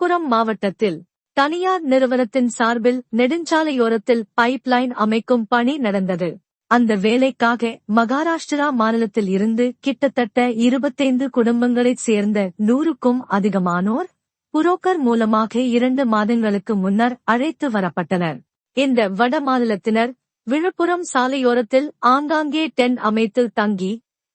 விழுப்புரம் மாவட்டத்தில் தனியார் நிறுவனத்தின் சார்பில் நெடுஞ்சாலையோரத்தில் பைப்லைன் அமைக்கும் பணி நடந்தது. அந்த வேலைக்காக மகாராஷ்டிரா மாநிலத்தில் இருந்து கிட்டத்தட்ட 25 குடும்பங்களைச் சேர்ந்த 100க்கும் அதிகமானோர் புரோக்கர் மூலமாக 2 மாதங்களுக்கு முன்னர் அழைத்து வரப்பட்டனர். இந்த வட மாநிலத்தினர் விழுப்புரம் சாலையோரத்தில் ஆங்காங்கே டென்ட் அமைத்து தங்கி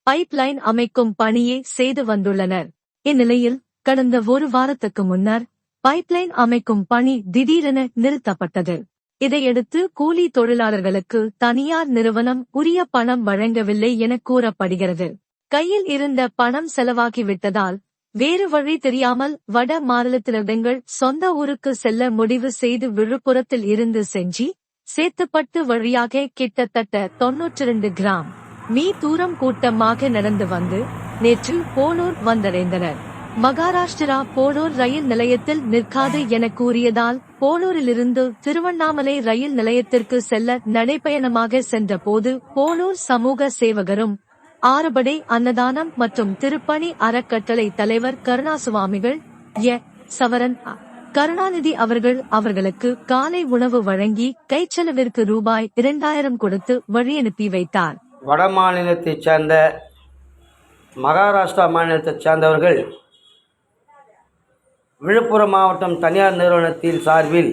பைப்லைன் அமைக்கும் பணியை செய்து வந்துள்ளனர். இந்நிலையில் கடந்த ஒரு வாரத்துக்கு முன்னர் பைப்லைன் அமைக்கும் பணி திடீரென நிறுத்தப்பட்டது. இதையடுத்து கூலி தொழிலாளர்களுக்கு தனியார் நிறுவனம் உரிய பணம் வழங்கவில்லை என கூறப்படுகிறது. கையில் இருந்த பணம் செலவாகிவிட்டதால் வேறு வழி தெரியாமல் வட மாநிலத்தினர்கள் சொந்த ஊருக்கு செல்ல முடிவு செய்து விழுப்புரத்தில் இருந்து செஞ்சி சேத்துப்பட்டு வழியாக கிட்டத்தட்ட 92 கிராம் மீ தூரம் கூட்டமாக நடந்து வந்து நேற்று போளூர் வந்தடைந்தனர். மகாராஷ்டிரா போளூர் ரயில் நிலையத்தில் நிற்காது என கூறியதால் போளூரிலிருந்து திருவண்ணாமலை ரயில் நிலையத்திற்கு செல்ல நடைபயணமாக சென்ற போது போளூர் சமூக சேவகரும் ஆறுபடை அன்னதானம் மற்றும் திருப்பணி அறக்கட்டளை தலைவர் கருணாசுவாமிகள் சவரன் கருணாநிதி அவர்களுக்கு காலை உணவு வழங்கி கைச்செலவிற்கு ரூபாய் 2000 கொடுத்து வழியனுப்பி வைத்தார். வட மாநிலத்தைச் சேர்ந்த மகாராஷ்டிரா மாநிலத்தைச் சேர்ந்தவர்கள் விழுப்புரம் மாவட்டம் தனியார் நிறுவனத்தின் சார்பில்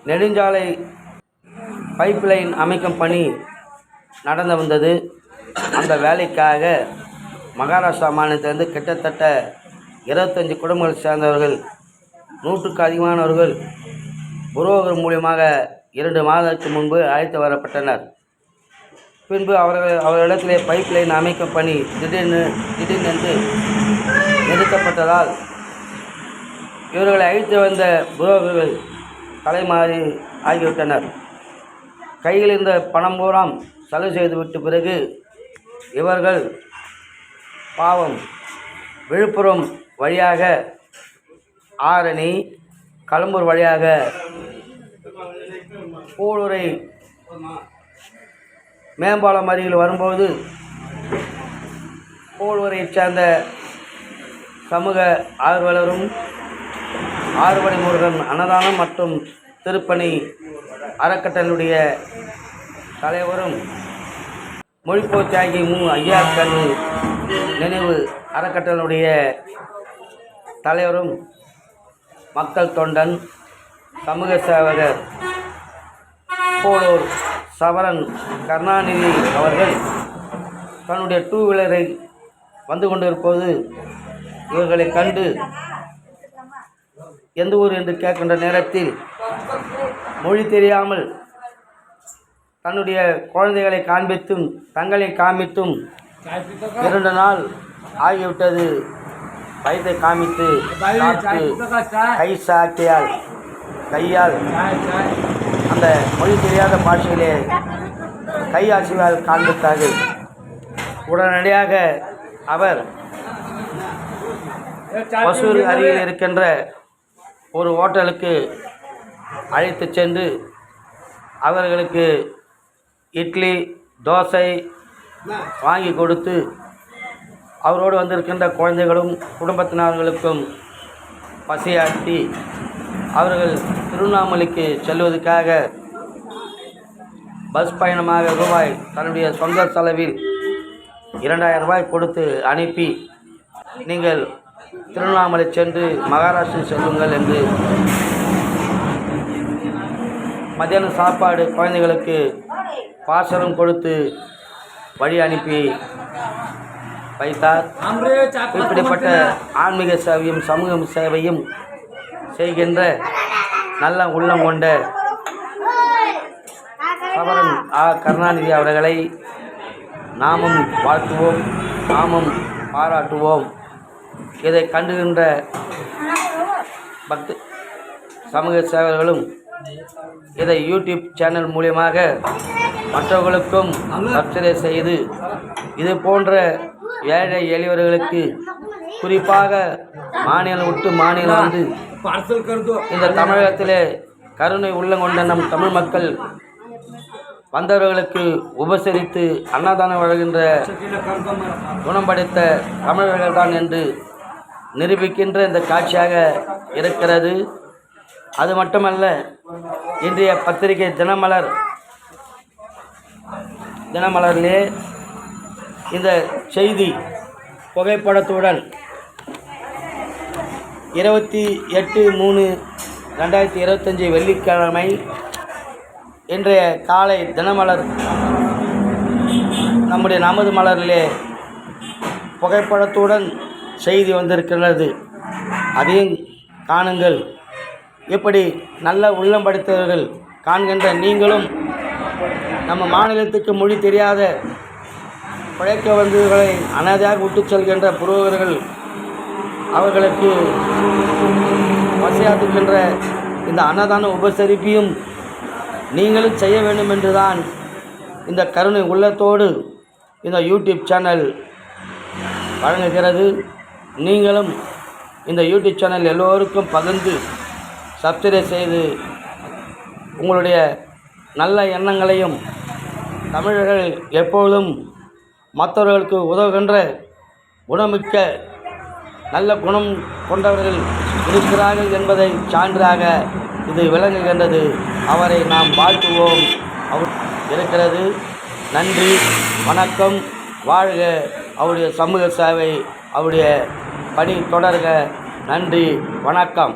நெடுஞ்சாலை பைப்லைன் அமைக்கும் பணி நடந்து வந்தது. அந்த வேலைக்காக மகாராஷ்டிரா மாநிலத்திலிருந்து கிட்டத்தட்ட 25 குடும்பங்களை சேர்ந்தவர்கள் 100க்கு அதிகமானவர்கள் புரோக்கர் மூலியமாக 2 மாதத்துக்கு முன்பு அழைத்து வரப்பட்டனர். பின்பு அவர்களிடத்திலே பைப்லைன் அமைக்கும் பணி திடீரென்று நிறுத்தப்பட்டதால் இவர்களை அழைத்து வந்த புரோக்கர்கள் தலைமாறி ஆகிவிட்டனர். கையில் இருந்த பணம் பூராம் செலவு செய்துவிட்ட பிறகு இவர்கள் பாவம் விழுப்புரம் வழியாக ஆரணி கடம்பூர் வழியாக போளூரை மேம்பாலம் அருகில் வரும்போது போளூரை சேர்ந்த சமூக ஆர்வலரும் ஆறுபடை முருகன் அன்னதானம் மற்றும் திருப்பணி அறக்கட்டளையுடைய தலைவரும் மொழிப்போர் தியாகி ஐயாக்கன் நினைவு அறக்கட்டளையுடைய தலைவரும் மக்கள் தொண்டன் சமூக சேவகர் போளூர் சவரன் கருணாநிதி அவர்கள் தன்னுடைய 2 வீலரை வந்து கொண்டிருப்போது இவர்களை கண்டு எந்த ஊர் என்று கேட்கின்ற நேரத்தில் மொழி தெரியாமல் தன்னுடைய குழந்தைகளை காண்பித்தும் தங்களை காண்பித்தும் 2 நாள் ஆகிவிட்டது. வயதை காமித்து கை சாக்கியால் கையால் அந்த மொழி தெரியாத பாஷையிலே கை ஆசிவால் காண்பித்தார்கள். உடனடியாக அவர் ஒசூர் அருகில் இருக்கின்ற ஒரு ஹோட்டலுக்கு அழைத்து சென்று அவர்களுக்கு இட்லி தோசை வாங்கி கொடுத்து அவரோடு வந்திருக்கின்ற குழந்தைகளும் குடும்பத்தினர்களுக்கும் பசியாற்றி அவர்கள் திருவண்ணாமலைக்கு செல்வதற்காக பஸ் பயணமாக தன்னுடைய சொந்த செலவில் 2000 ரூபாய் கொடுத்து அனுப்பி நீங்கள் திருவண்ணாமலை சென்று மகாராஷ்டிரா செல்லுங்கள் என்று மத்தியான சாப்பாடு குழந்தைகளுக்கு பாசனம் கொடுத்து வழி அனுப்பி வைத்தார். இப்படிப்பட்ட ஆன்மீக சேவையும் சமூக சேவையும் செய்கின்ற நல்ல உள்ளம் கொண்ட சவரன் கருணாநிதி அவர்களை நாமும் வாழ்த்துவோம், நாமும் பாராட்டுவோம். இதை கண்டுகின்ற பக்தி சமூக சேவர்களும் இதை யூடியூப் சேனல் மூலியமாக மற்றவர்களுக்கும் சப்ஸ்கிரைப் செய்து இது போன்ற ஏழை எளியவர்களுக்கு குறிப்பாக மாநிலம் விட்டு மாநிலம் வந்து இந்த தமிழகத்திலே கருணை உள்ளங்கொண்ட நம் தமிழ் மக்கள் வந்தவர்களுக்கு உபசரித்து அன்னதானம் வழங்குகின்ற குணம் படைத்த தமிழர்கள்தான் என்று நிரூபிக்கின்ற இந்த காட்சியாக இருக்கிறது. அது மட்டுமல்ல, இன்றைய பத்திரிகை தினமலரிலே இந்த செய்தி புகைப்படத்துடன் 28/3/2025 வெள்ளிக்கிழமை இன்றைய காலை தினமலர் நமது மலரிலே புகைப்படத்துடன் செய்தி வந்திருக்கிறது. அதையும் காணுங்கள். இப்படி நல்ல உள்ளம் படைத்தவர்கள் காண்கின்ற நீங்களும் நம்ம மாநிலத்துக்கு மொழி தெரியாத பிழைக்க வந்தவர்களை அனாதையாக விட்டு செல்கின்ற புரோகர்கள் அவர்களுக்கு வசையாத்துக்கின்ற இந்த அன்னதான உபசரிப்பையும் நீங்களும் செய்ய வேண்டும் என்றுதான் இந்த கருணை உள்ளத்தோடு இந்த யூடியூப் சேனல் வழங்குகிறது. நீங்களும் இந்த யூடியூப் சேனல் எல்லோருக்கும் பகிர்ந்து சப்ஸ்கிரைப் செய்து உங்களுடைய நல்ல எண்ணங்களையும், தமிழர்கள் எப்பொழுதும் மற்றவர்களுக்கு உதவுகின்ற குணமிக்க நல்ல குணம் கொண்டவர்கள் இருக்கிறார்கள் என்பதை சான்றாக இது விளங்குகின்றது. அவரை நாம் வாழ்த்துவோம். அவர் இருக்கிறது. நன்றி, வணக்கம், வாழ்க. அவருடைய சமூக சேவை, அவருடைய பணி தொடர்க. நன்றி, வணக்கம்.